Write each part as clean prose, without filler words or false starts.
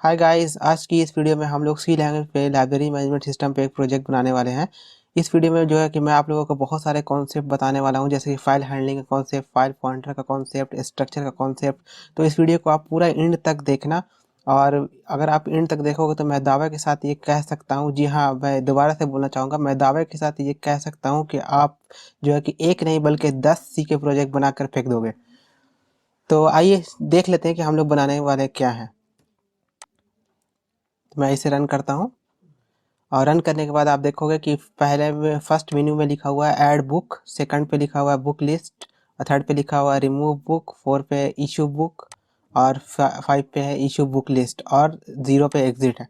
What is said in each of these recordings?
Hi guys, आज की इस वीडियो में हम लोग सी लैंग्वेज पे लाइब्रेरी मैनेजमेंट सिस्टम पे एक प्रोजेक्ट बनाने वाले हैं। इस वीडियो में जो है कि मैं आप लोगों को बहुत सारे कॉन्सेप्ट बताने वाला हूं, जैसे कि फाइल हैंडलिंग का कॉन्सेप्ट, फाइल पॉइंटर का कॉन्सेप्ट, स्ट्रक्चर का कॉन्सेप्ट। तो इस वीडियो को आप पूरा एंड तक देखना। और अगर आप एंड तक देखोगे तो मैं दावे के साथ ये कह सकता हूँ, जी हाँ, मैं दोबारा से बोलना चाहूँगा, मैं दावे के साथ ये कह सकता हूँ कि आप जो है कि एक नहीं बल्कि 10 सी के प्रोजेक्ट बनाकर फेंक दोगे। तो आइए देख लेते हैं कि हम लोग बनाने वाले क्या हैं। तो मैं इसे रन करता हूँ और रन करने के बाद आप देखोगे कि पहले में फर्स्ट मेन्यू में लिखा हुआ है ऐड बुक, सेकंड पे लिखा हुआ है बुक लिस्ट, और थर्ड पे लिखा हुआ है रिमूव बुक, फोर पे इशू बुक, और फाइव पे है इशू बुक लिस्ट, और जीरो पे एग्जिट है।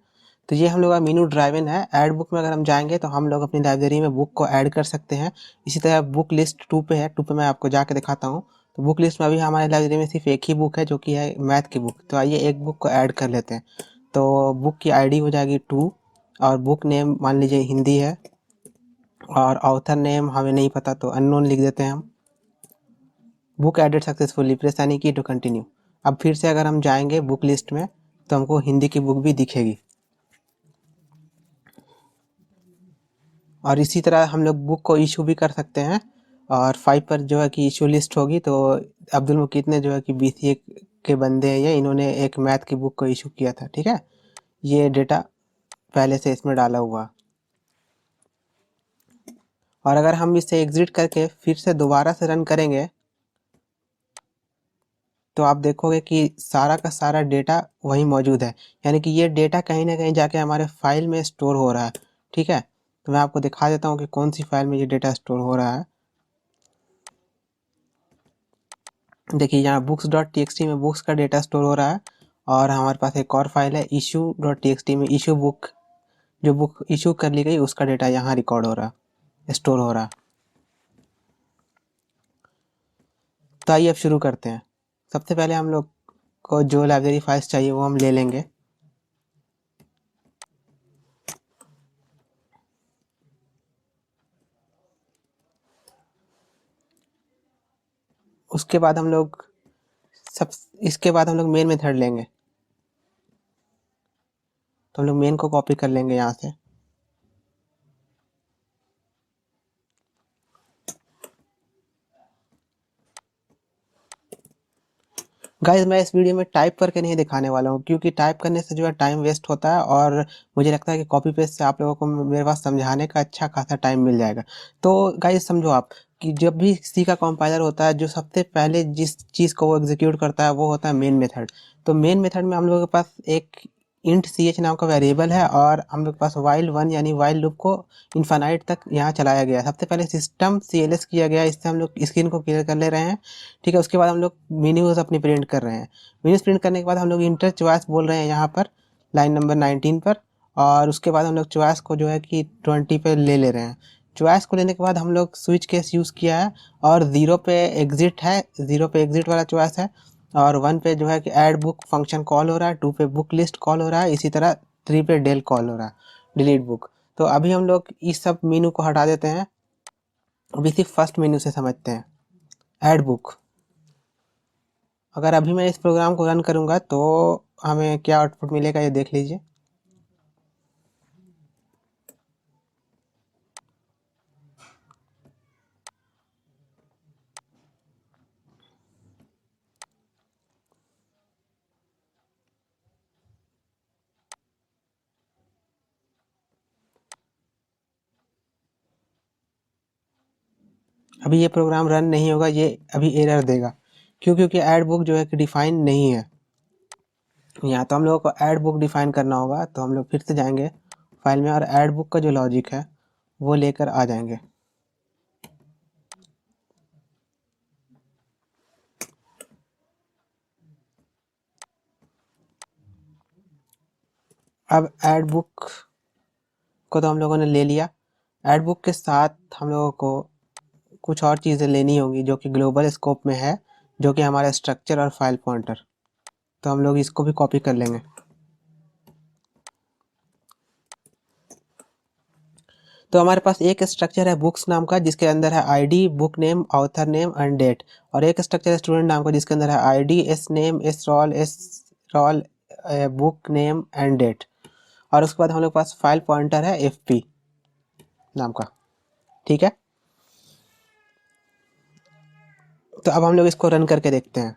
तो ये हम लोग का मेन्यू ड्राइवन है। ऐड बुक में अगर हम जाएंगे तो हम लोग अपनी लाइब्रेरी में बुक को ऐड कर सकते हैं। इसी तरह बुक लिस्ट टू पे है, टू पे मैं आपको जाके दिखाता हूँ। तो बुक लिस्ट में अभी हमारे लाइब्रेरी में सिर्फ एक ही बुक है जो कि है मैथ की बुक। तो आइए एक बुक को ऐड कर लेते हैं। तो बुक की आईडी हो जाएगी 2, और बुक नेम मान लीजिए हिंदी है, और ऑथर नेम हमें नहीं पता तो अननोन लिख देते हैं हम। Book added successfully, press any key to continue. अब फिर से अगर हम जाएंगे बुक लिस्ट में तो हमको हिंदी की बुक भी दिखेगी। और इसी तरह हम लोग बुक को इशू भी कर सकते हैं। और 5 पर जो है कि इशू लिस्ट होगी। तो अब्दुल मुकीत ने जो है कि BCA के बंदे हैं ये, इन्होंने एक मैथ की बुक को इशू किया था। ठीक है, ये डेटा पहले से इसमें डाला हुआ। और अगर हम इसे एग्जिट करके फिर से दोबारा से रन करेंगे तो आप देखोगे कि सारा का सारा डेटा वहीं मौजूद है। यानी कि ये डेटा कहीं ना कहीं जाके हमारे फाइल में स्टोर हो रहा है। ठीक है, तो मैं आपको दिखा देता हूँ कि कौन सी फाइल में ये डेटा स्टोर हो रहा है। देखिए यहाँ books.txt में बुक्स का डेटा स्टोर हो रहा है। और हमारे पास एक और फाइल है issue.txt में इशू बुक, जो बुक इशू कर ली गई उसका डेटा यहाँ रिकॉर्ड हो रहा है, स्टोर हो रहा है। तो आइए अब शुरू करते हैं। सबसे पहले हम लोग को जो लाइब्रेरी फाइल्स चाहिए वो हम ले लेंगे। उसके बाद हम लोग सब इसके बाद हम लोग मेन मेथड लेंगे। तो हम लोग मेन को कॉपी कर लेंगे यहाँ से। गाइस, मैं इस वीडियो में टाइप करके नहीं दिखाने वाला हूँ, क्योंकि टाइप करने से जो है टाइम वेस्ट होता है, और मुझे लगता है कि कॉपी पेस्ट से आप लोगों को मेरे पास समझाने का अच्छा खासा टाइम मिल जाएगा। तो गाइस समझो आप कि जब भी सी का कंपाइलर होता है, जो सबसे पहले जिस चीज़ को वो एग्जीक्यूट करता है वो होता है मेन मेथड। तो मेन मेथड में हम लोगों के पास एक इंट ch नाम का वेरिएबल है, और हम लोग के पास वाइल वन यानी वाइल लूप को इन्फानाइट तक यहाँ चलाया गया है। सबसे पहले सिस्टम CLS किया गया, इससे हम लोग स्क्रीन को क्लियर कर ले रहे हैं। ठीक है, उसके बाद हम लोग मेन्यूज अपनी प्रिंट कर रहे हैं। मेन्यूज प्रिंट करने के बाद हम लोग इंटर चॉइस बोल रहे हैं यहाँ पर लाइन नंबर 19 पर। और उसके बाद हम लोग चॉइस को जो है कि 20 पे ले रहे हैं। चॉइस को लेने के बाद हम लोग स्विच केस यूज़ किया है, और 0 पे एग्जिट है, 0 पे एग्जिट वाला चॉइस है। और 1 पे जो है कि ऐड बुक फंक्शन कॉल हो रहा है, 2 पे बुक लिस्ट कॉल हो रहा है, इसी तरह 3 पे डेल कॉल हो रहा है, डिलीट बुक। तो अभी हम लोग इस सब मेनू को हटा देते हैं। अभी सिर्फ फर्स्ट मेन्यू से समझते हैं, ऐड बुक। अगर अभी मैं इस प्रोग्राम को रन करूंगा तो हमें क्या आउटपुट मिलेगा ये देख लीजिए। अभी ये प्रोग्राम रन नहीं होगा, ये अभी एरर देगा। क्यों? क्योंकि ऐड बुक जो है कि डिफाइन नहीं है यहाँ। तो हम लोगों को ऐड बुक डिफाइन करना होगा। तो हम लोग फिर से जाएंगे फाइल में, और ऐड बुक का जो लॉजिक है वो लेकर आ जाएंगे। अब ऐड बुक को तो हम लोगों ने ले लिया। ऐड बुक के साथ हम लोगों को कुछ और चीज़ें लेनी होंगी जो कि ग्लोबल स्कोप में है, जो कि हमारा स्ट्रक्चर और फाइल पॉइंटर। तो हम लोग इसको भी कॉपी कर लेंगे। तो हमारे पास एक स्ट्रक्चर है बुक्स नाम का, जिसके अंदर है ID, book name, author name and date. और एक स्ट्रक्चर है स्टूडेंट नाम का, जिसके अंदर है ID, S name, S roll, book name and date, और उसके बाद हम लोग के पास फाइल पॉइंटर है fp नाम का। ठीक है, तो अब हम लोग इसको रन करके देखते हैं।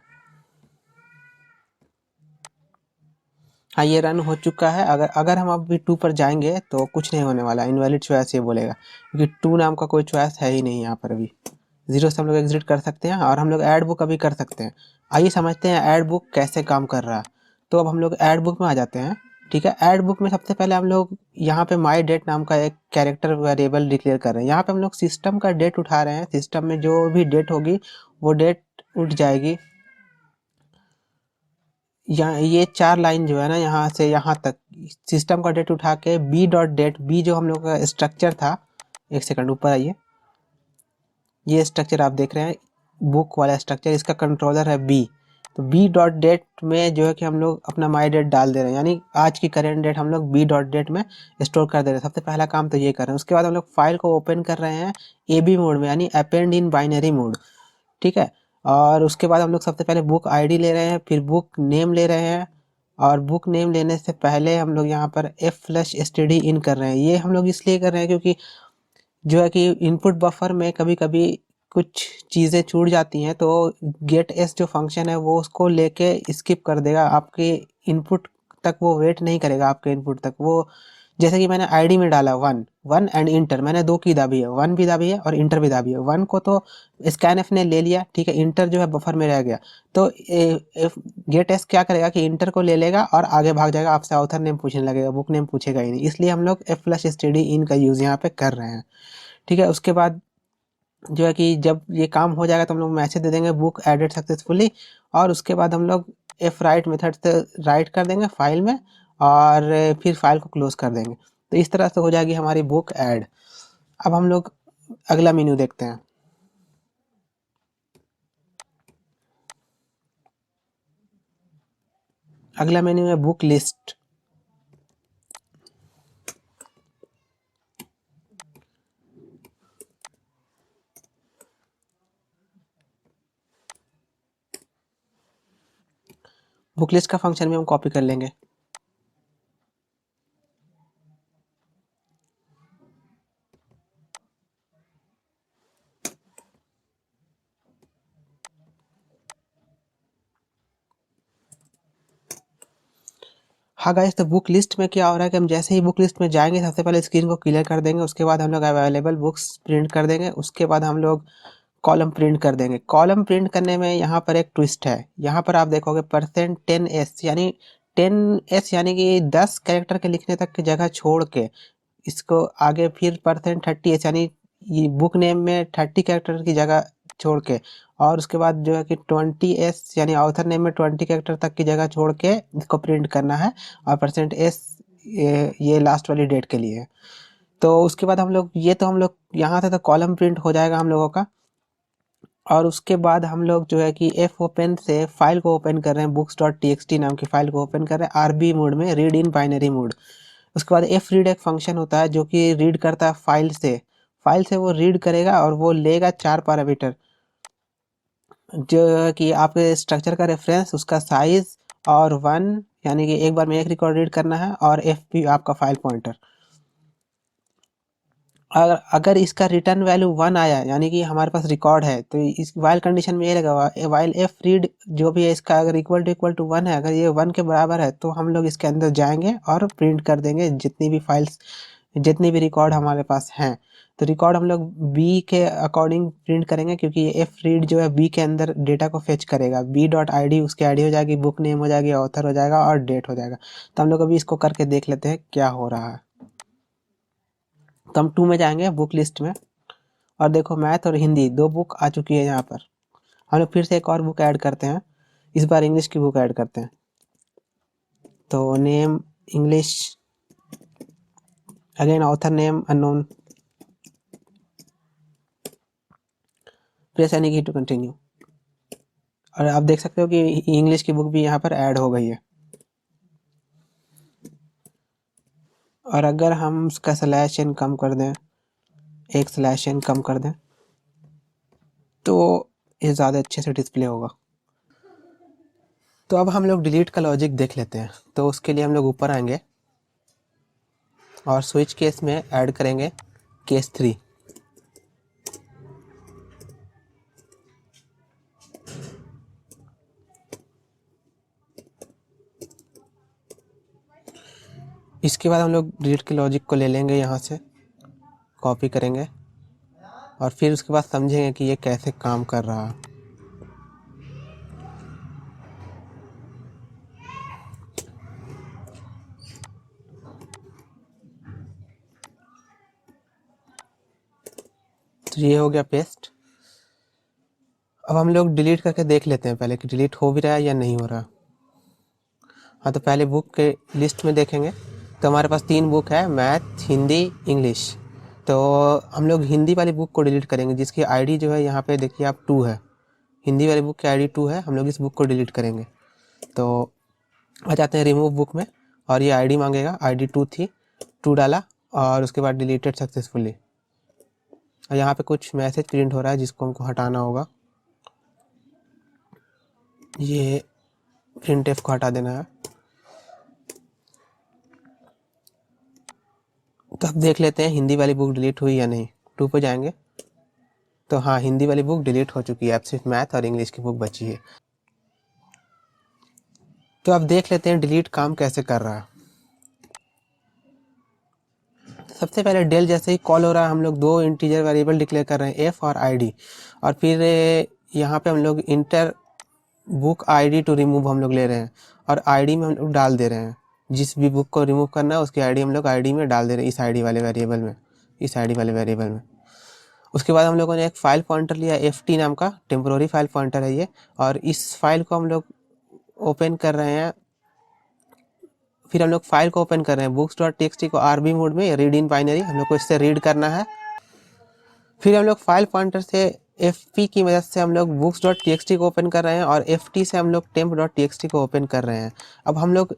हाँ, ये रन हो चुका है। अगर अगर हम अभी 2 पर जाएंगे तो कुछ नहीं होने वाला, इनवैलिड चॉइस ये बोलेगा, क्योंकि 2 नाम का कोई चॉइस है ही नहीं यहाँ पर अभी। 0 से हम लोग एग्जिट कर सकते हैं और हम लोग ऐड बुक अभी कर सकते हैं। आइए समझते हैं ऐड बुक कैसे काम कर रहा है। तो अब हम लोग ऐड बुक में आ जाते हैं। ठीक है, ऐड बुक में सबसे पहले हम लोग यहाँ पे माई डेट नाम का एक कैरेक्टर वेरिएबल डिक्लेयर कर रहे हैं। यहाँ पे हम लोग सिस्टम का डेट उठा रहे हैं। सिस्टम में जो भी डेट होगी वो डेट उठ जाएगी। यहाँ ये 4 लाइन जो है ना, यहाँ से यहाँ तक सिस्टम का डेट उठा के बी डॉट डेट, बी जो हम लोग का स्ट्रक्चर था, एक सेकंड ऊपर आइए, ये स्ट्रक्चर आप देख रहे हैं बुक वाला स्ट्रक्चर, इसका कंट्रोलर है बी। तो बी डॉट डेट में जो है कि हम लोग अपना माई डेट डाल दे रहे हैं, यानी आज की करेंट डेट हम लोग बी डॉट डेट में स्टोर कर दे रहे हैं। सबसे पहला काम तो ये कर रहे हैं। उसके बाद हम लोग फाइल को ओपन कर रहे हैं ए बी मोड में, यानी अपेंड इन बाइनरी मोड। ठीक है, और उसके बाद हम लोग सबसे पहले बुक आईडी ले रहे हैं, फिर बुक नेम ले रहे हैं, और बुक नेम लेने से पहले हम लोग यहाँ पर f/std इन कर रहे हैं। ये हम लोग इसलिए कर रहे हैं क्योंकि जो है कि इनपुट बफर में कभी-कभी कुछ चीज़ें छूट जाती हैं, तो गेट एस जो फंक्शन है वो उसको लेके स्किप कर देगा, आपके इनपुट तक वो वेट नहीं करेगा, आपके इनपुट तक वो। जैसे कि मैंने आईडी में डाला 1 एंड इंटर, मैंने 2 की दाबी है, 1 भी दाबी है और इंटर भी दाबी है। 1 को तो स्कैनएफ ने ले लिया, ठीक है, इंटर जो है बफर में रह गया। तो गेट एस क्या करेगा कि इंटर को ले लेगा और आगे भाग जाएगा, आपसे ऑथर नेम पूछने लगेगा, बुक नेम पूछेगा ही नहीं। इसलिए हम लोग f/std इन का यूज़ यहाँ पे कर रहे हैं। ठीक है, उसके बाद जो है कि जब ये काम हो जाएगा तो हम लोग मैसेज दे देंगे बुक एडेड सक्सेसफुली, और उसके बाद हम लोग एफ राइट मेथड से राइट कर देंगे फाइल में, और फिर फाइल को क्लोज कर देंगे। तो इस तरह से हो जाएगी हमारी बुक ऐड। अब हम लोग अगला मेन्यू देखते हैं। अगला मेन्यू है बुक लिस्ट। बुक लिस्ट का फंक्शन भी हम कॉपी कर लेंगे। हाँ गाइस, तो बुक लिस्ट में क्या हो रहा है कि हम जैसे ही बुक लिस्ट में जाएंगे सबसे पहले स्क्रीन को क्लियर कर देंगे, उसके बाद हम लोग अवेलेबल बुक्स प्रिंट कर देंगे, उसके बाद हम लोग कॉलम प्रिंट कर देंगे। कॉलम प्रिंट करने में यहाँ पर एक ट्विस्ट है। यहाँ पर आप देखोगे %10s, यानी 10s यानी कि 10 कैरेक्टर के लिखने तक की जगह छोड़ के इसको आगे फिर %30s, यानी ये बुक नेम में 30 कैरेक्टर की जगह छोड़ के, और उसके बाद जो है कि 20s यानी ऑथर नेम में 20 कैरेक्टर तक की जगह छोड़ के इसको प्रिंट करना है, और %s ये लास्ट वाली डेट के लिए है। तो उसके बाद हम लोग तो हम लोग यहाँ से तो कॉलम प्रिंट हो जाएगा हम लोगों का, और उसके बाद हम लोग जो है कि एफ ओपन से फाइल को ओपन कर रहे हैं, books.txt नाम की फाइल को ओपन कर रहे हैं आरबी मोड में, रीड इन बाइनरी मोड। उसके बाद एफ रीड एक फंक्शन होता है जो कि रीड करता है फाइल से वो रीड करेगा और वो लेगा 4 पैरामीटर, जो है कि आपके स्ट्रक्चर का रेफरेंस, उसका साइज, और 1 यानी कि एक बार में एक रिकॉर्ड रीड करना है, और एफ पी आपका फाइल पॉइंटर। अगर अगर इसका रिटर्न वैल्यू 1 आया यानी कि हमारे पास रिकॉर्ड है, तो इस वाइल कंडीशन में ये लगा हुआ है वाइल एफ रीड जो भी है इसका अगर इक्वल टू 1 है, अगर ये 1 के बराबर है तो हम लोग इसके अंदर जाएंगे और प्रिंट कर देंगे जितनी भी फाइल्स, जितनी भी रिकॉर्ड हमारे पास हैं। तो रिकॉर्ड हम लोग बी के अकॉर्डिंग प्रिंट करेंगे, क्योंकि ये एफ रीड जो है बी के अंदर डेटा को फेच करेगा। बी डॉट आई डी उसकी आईडी हो जाएगी, बुक नेम हो जाएगी, ऑथर हो जाएगा और डेट हो जाएगा। तो हम लोग अभी इसको करके देख लेते हैं क्या हो रहा है। तो हम 2 में जाएंगे बुक लिस्ट में, और देखो मैथ और हिंदी 2 बुक आ चुकी है यहाँ पर। हम लोग फिर से एक और बुक ऐड करते हैं, इस बार इंग्लिश की बुक ऐड करते हैं। तो name English, again author name unknown, press any key to continue. और आप देख सकते हो कि इंग्लिश की बुक भी यहाँ पर ऐड हो गई है। और अगर हम उसका स्लैश n कम कर दें, एक स्लैश n कम कर दें, तो ये ज़्यादा अच्छे से डिस्प्ले होगा। तो अब हम लोग डिलीट का लॉजिक देख लेते हैं। तो उसके लिए हम लोग ऊपर आएंगे और स्विच केस में ऐड करेंगे केस 3। इसके बाद हम लोग डिलीट के लॉजिक को ले लेंगे, यहाँ से कॉपी करेंगे और फिर उसके बाद समझेंगे कि ये कैसे काम कर रहा है। तो ये हो गया पेस्ट। अब हम लोग डिलीट करके देख लेते हैं पहले कि डिलीट हो भी रहा है या नहीं हो रहा। हाँ, तो पहले बुक के लिस्ट में देखेंगे तो हमारे पास 3 बुक है, मैथ, हिंदी, इंग्लिश। तो हम लोग हिंदी वाली बुक को डिलीट करेंगे, जिसकी आईडी जो है यहाँ पे देखिए आप 2 है। हिंदी वाली बुक की आईडी 2 है, हम लोग इस बुक को डिलीट करेंगे। तो आ जाते हैं रिमूव बुक में और ये आईडी मांगेगा, आईडी 2 थी, 2 डाला और उसके बाद डिलीटेड सक्सेसफुली। और यहाँ पे कुछ मैसेज प्रिंट हो रहा है जिसको हमको हटाना होगा। ये प्रिंट एफ को हटा देना है। तो अब देख लेते हैं हिंदी वाली बुक डिलीट हुई या नहीं। 2 पे जाएंगे तो हाँ, हिंदी वाली बुक डिलीट हो चुकी है, अब सिर्फ मैथ और इंग्लिश की बुक बची है। तो अब देख लेते हैं डिलीट काम कैसे कर रहा है। सबसे पहले डेल जैसे ही कॉल हो रहा है, हम लोग 2 इंटीजर वेरिएबल डिक्लेयर कर रहे हैं, एफ और आईडी। और फिर यहाँ पे हम लोग enter book ID to remove हम लोग ले रहे हैं और आईडी में हम लोग डाल दे रहे हैं। जिस भी बुक को रिमूव करना है उसकी आईडी हम लोग आईडी में डाल दे रहे हैं, इस आईडी वाले वेरिएबल में, इस आईडी वाले वेरिएबल में। उसके बाद हम लोगों ने एक फाइल पॉइंटर लिया, ft नाम का टेम्पोररी फाइल पॉइंटर है ये, और इस फाइल को हम लोग ओपन कर रहे हैं। फिर हम लोग फाइल को ओपन कर रहे हैं, books.txt को RB मोड में, रीड इन बाइनरी, हम लोग को इससे रीड करना है। फिर हम लोग फाइल पॉइंटर से fp की मदद से हम लोग books.txt को ओपन कर रहे हैं और ft से हम लोग temp.txt को ओपन कर रहे हैं। अब हम लोग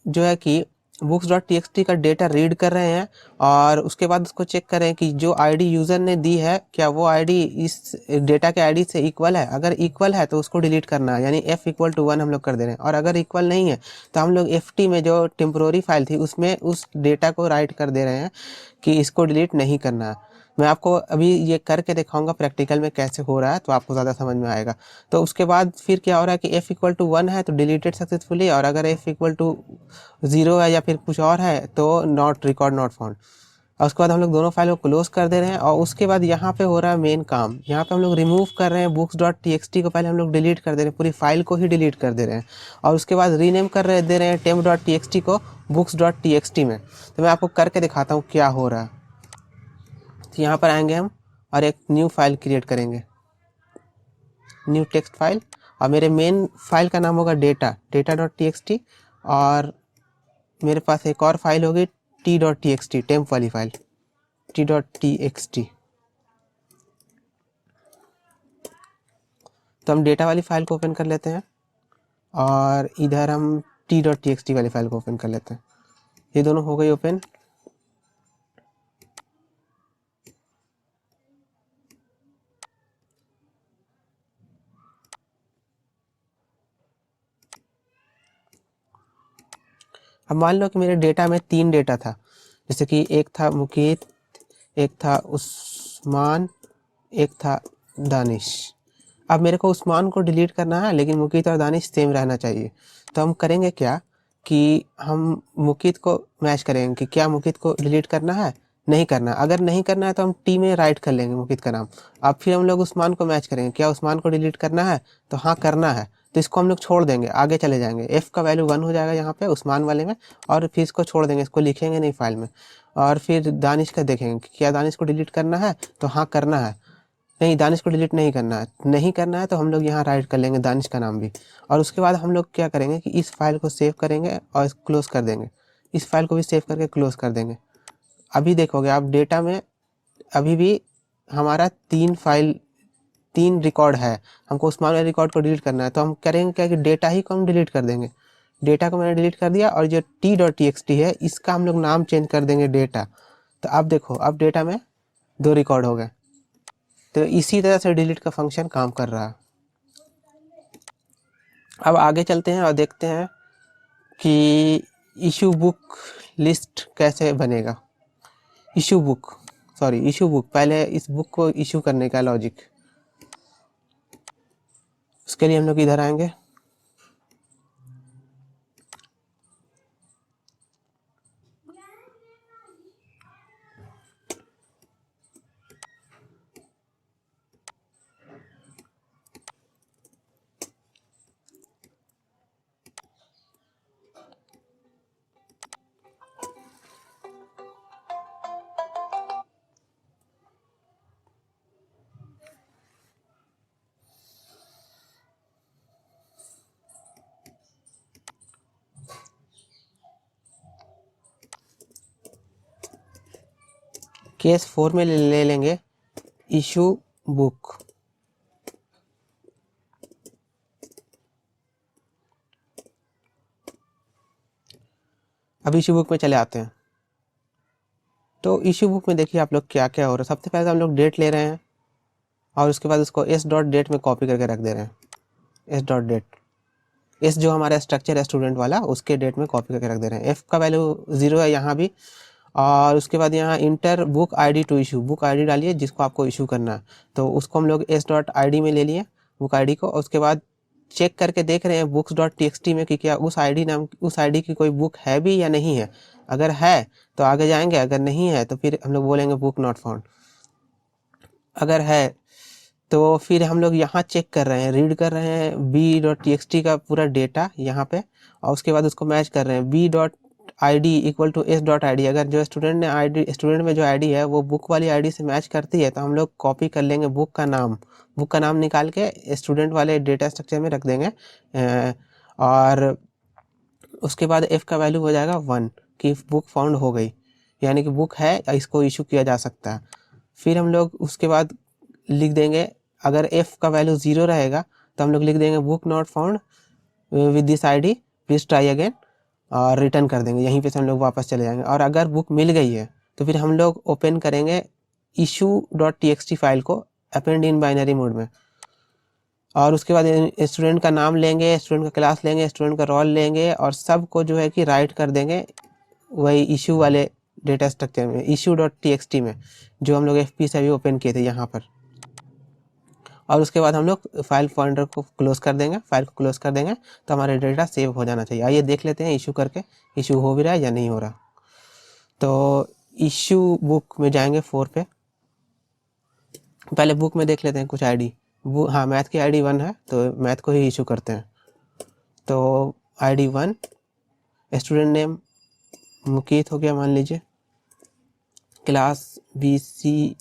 जो है कि books.txt का डेटा रीड कर रहे हैं और उसके बाद उसको चेक कर रहे हैं कि जो आईडी यूज़र ने दी है क्या वो आईडी इस डेटा के आईडी से इक्वल है। अगर इक्वल है तो उसको डिलीट करना है, यानी f = 1 हम लोग कर दे रहे हैं। और अगर इक्वल नहीं है तो हम लोग ft में जो टेम्पोररी फाइल थी उसमें उस डेटा को राइट कर दे रहे हैं कि इसको डिलीट नहीं करना है। मैं आपको अभी ये करके दिखाऊंगा प्रैक्टिकल में कैसे हो रहा है, तो आपको ज़्यादा समझ में आएगा। तो उसके बाद फिर क्या हो रहा है कि f = 1 है तो डिलीटेड सक्सेसफुली, और अगर f = 0 है या फिर कुछ और है तो नॉट रिकॉर्ड नॉट फाउंड। और उसके बाद हम लोग दोनों फाइल को क्लोज कर दे रहे हैं। और उसके बाद यहाँ पे हो रहा है मेन काम, यहाँ पे हम लोग रिमूव कर रहे हैं books.txt को। पहले हम लोग डिलीट कर दे रहे हैं, पूरी फाइल को ही डिलीट कर दे रहे हैं और उसके बाद रीनेम दे रहे हैं temp.txt को books.txt में। तो मैं आपको करके दिखाता हूँ क्या हो रहा है। तो यहाँ पर आएंगे हम और एक न्यू फाइल क्रिएट करेंगे, न्यू टेक्स्ट फाइल, और मेरे मेन फाइल का नाम होगा data.txt, और मेरे पास एक और फाइल होगी t.txt, टेम्प वाली फाइल t.txt। तो हम डेटा वाली फाइल को ओपन कर लेते हैं और इधर हम t.txt वाली फाइल को ओपन कर लेते हैं। ये दोनों हो गई ओपन। अब मान लो कि मेरे डेटा में 3 डेटा था, जैसे कि एक था मुकीत, एक था उस्मान, एक था दानिश। अब मेरे को उस्मान को डिलीट करना है लेकिन मुकीत और दानिश सेम रहना चाहिए। तो हम करेंगे क्या कि हम मुकीत को मैच करेंगे कि क्या मुकीत को डिलीट करना है, नहीं करना। अगर नहीं करना है तो हम टी में राइट कर लेंगे मुकीत का नाम। अब फिर हम लोग उस्मान को मैच करेंगे, क्या उस्मान को डिलीट करना है, तो हाँ करना है। तो इसको हम लोग छोड़ देंगे, आगे चले जाएंगे, एफ़ का वैल्यू 1 हो जाएगा यहाँ पे उस्मान वाले में, और फिर इसको छोड़ देंगे, इसको लिखेंगे नहीं फाइल में। और फिर दानिश का देखेंगे कि क्या दानिश को डिलीट करना है, तो हाँ करना है। नहीं, दानिश को डिलीट नहीं करना है, नहीं करना है तो हम लोग यहाँ राइट कर लेंगे दानिश का नाम भी। और उसके बाद हम लोग क्या करेंगे कि इस फाइल को सेव करेंगे और क्लोज़ कर देंगे, इस फाइल को भी सेव करके क्लोज़ कर देंगे। अभी देखोगे आप डेटा में अभी भी हमारा 3 रिकॉर्ड है, हमको उस्मान वाले रिकॉर्ड को डिलीट करना है। तो हम करेंगे क्या कि डेटा ही को हम डिलीट कर देंगे। डेटा को मैंने डिलीट कर दिया और जो t.txt है इसका हम लोग नाम चेंज कर देंगे डेटा। तो अब देखो, अब डेटा में 2 रिकॉर्ड हो गए। तो इसी तरह से डिलीट का फंक्शन काम कर रहा है। अब आगे चलते हैं और देखते हैं कि इशू बुक लिस्ट कैसे बनेगा। इशू बुक पहले इस बुक को इशू करने का लॉजिक। उसके लिए हम लोग इधर आएंगे, केस 4 में ले लेंगे इशू बुक। अब इशू बुक में चले आते हैं। तो इशू बुक में देखिए आप लोग क्या क्या हो रहा है। सबसे पहले हम लोग डेट ले रहे हैं और उसके बाद उसको एस डॉट डेट में कॉपी करके रख दे रहे हैं। एस डॉट डेट, एस जो हमारा स्ट्रक्चर है स्टूडेंट वाला, उसके डेट में कॉपी करके रख दे रहे हैं। एफ का वैल्यू 0 है यहाँ भी। और उसके बाद यहाँ enter book ID to issue, book ID डालिए जिसको आपको इशू करना है। तो उसको हम लोग एस डॉट आई डी में ले लिए बुक आईडी को। और उसके बाद चेक करके देख रहे हैं बुक्स डॉट टी में कि क्या उस आईडी की कोई बुक है भी या नहीं है। अगर है तो आगे जाएंगे, अगर नहीं है तो फिर हम लोग बोलेंगे बुक नॉट फाउंड। अगर है तो फिर हम लोग यहाँ चेक कर रहे हैं, रीड कर रहे हैं बी डॉट टी का पूरा डेटा यहाँ पे, और उसके बाद उसको मैच कर रहे हैं B dot I D equal to S dot I D. अगर जो स्टूडेंट में जो आईडी है वो बुक वाली आईडी से मैच करती है तो हम लोग कॉपी कर लेंगे बुक का नाम निकाल के स्टूडेंट वाले डेटा स्ट्रक्चर में रख देंगे। और उसके बाद एफ का वैल्यू हो जाएगा 1 कि बुक फाउंड हो गई, यानी कि बुक है, इसको इशू किया जा सकता है। फिर हम लोग उसके बाद लिख देंगे, अगर एफ का वैल्यू 0 रहेगा तो हम लोग लिख देंगे book not found with this ID please try again, और रिटर्न कर देंगे। यहीं पे से हम लोग वापस चले जाएंगे। और अगर बुक मिल गई है तो फिर हम लोग ओपन करेंगे इशू डॉट टी फाइल को अपेंड इन बाइनरी मोड में। और उसके बाद स्टूडेंट का नाम लेंगे, स्टूडेंट का क्लास लेंगे, स्टूडेंट का रोल लेंगे और सबको जो है कि राइट कर देंगे वही इशू वाले डेटा स्ट्रक्चर में, इशू डॉट टी में, जो हम लोग एफ से अभी ओपन किए थे यहाँ पर। और उसके बाद हम लोग फाइल फोल्डर को क्लोज कर देंगे, फाइल को क्लोज कर देंगे तो हमारे डेटा सेव हो जाना चाहिए। आइए देख लेते हैं इशू करके इशू हो भी रहा है या नहीं हो रहा। तो इशू बुक में जाएंगे 4 पे, पहले बुक में देख लेते हैं कुछ आईडी। हाँ, मैथ की आईडी 1 है तो मैथ को ही इशू करते हैं। तो आईडी 1, स्टूडेंट नेम मुकीत हो गया मान लीजिए, क्लास BCA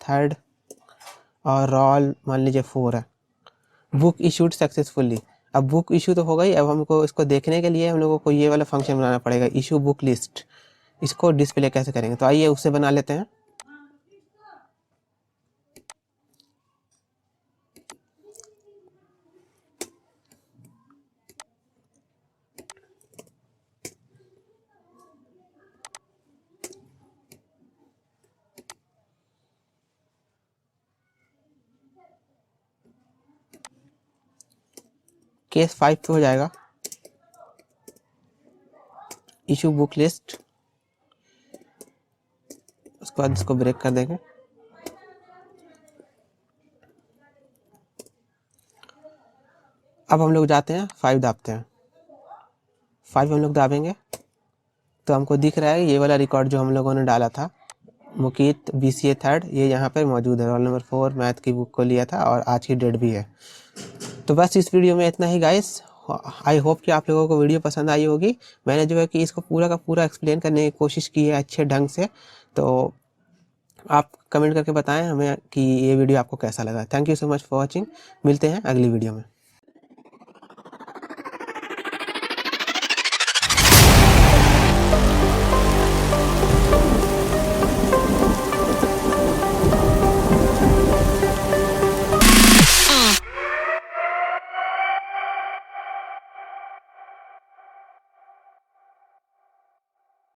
3rd और रोल मान लीजिए 4 है। Book issued successfully. अब बुक इशू तो हो गई, अब हमको इसको देखने के लिए हम लोगों को ये वाला फंक्शन बनाना पड़ेगा, इशू बुक लिस्ट। इसको डिस्प्ले कैसे करेंगे, तो आइए उससे बना लेते हैं। केस 5 पे हो जाएगा इशू बुक लिस्ट। उसके बाद इसको ब्रेक कर देंगे। अब हम लोग जाते हैं 5 दाबते हैं, 5 हम लोग दाबेंगे तो हमको दिख रहा है ये वाला रिकॉर्ड जो हम लोगों ने डाला था, मुकीत BCA 3rd, ये यहाँ पर मौजूद है। रोल नंबर 4 मैथ की बुक को लिया था और आज की डेट भी है। तो बस इस वीडियो में इतना ही गाइस। आई होप कि आप लोगों को वीडियो पसंद आई होगी। मैंने जो है कि इसको पूरा का पूरा एक्सप्लेन करने की कोशिश की है अच्छे ढंग से। तो आप कमेंट करके बताएं हमें कि ये वीडियो आपको कैसा लगा। Thank you so much for watching. मिलते हैं अगली वीडियो में।